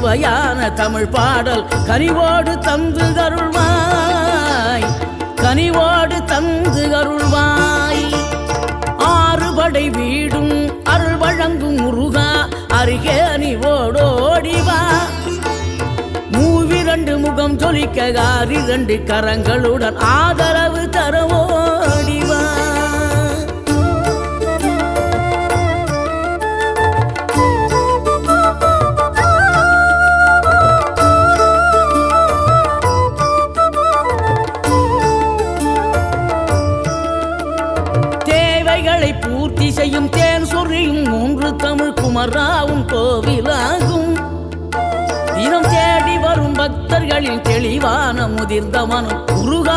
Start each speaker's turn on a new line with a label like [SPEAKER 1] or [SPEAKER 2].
[SPEAKER 1] சுவையான தமிழ் பாடல் கனிவோடு தந்து அருள்வாய், கனிவோடு தந்து அருள்வாய். ஆறுபடை வீடும் அருள் வழங்கும் முருகா, அருகே அணிவோடோடிவா. மூவிரண்டு முகம் ஜொலிக்க ஆறிரண்டு கரங்களுடன் ஆதரவு தரவோடிவா. தேவைகளை பூர்த்தி செய்யும் தேன் சொரியும் மூன்று தமிழ் குமராவும் கோவிலாகும். தினம் தேடி வரும் பக்தர்களின் தெளிவான முதிர்ந்த மனம் முருகா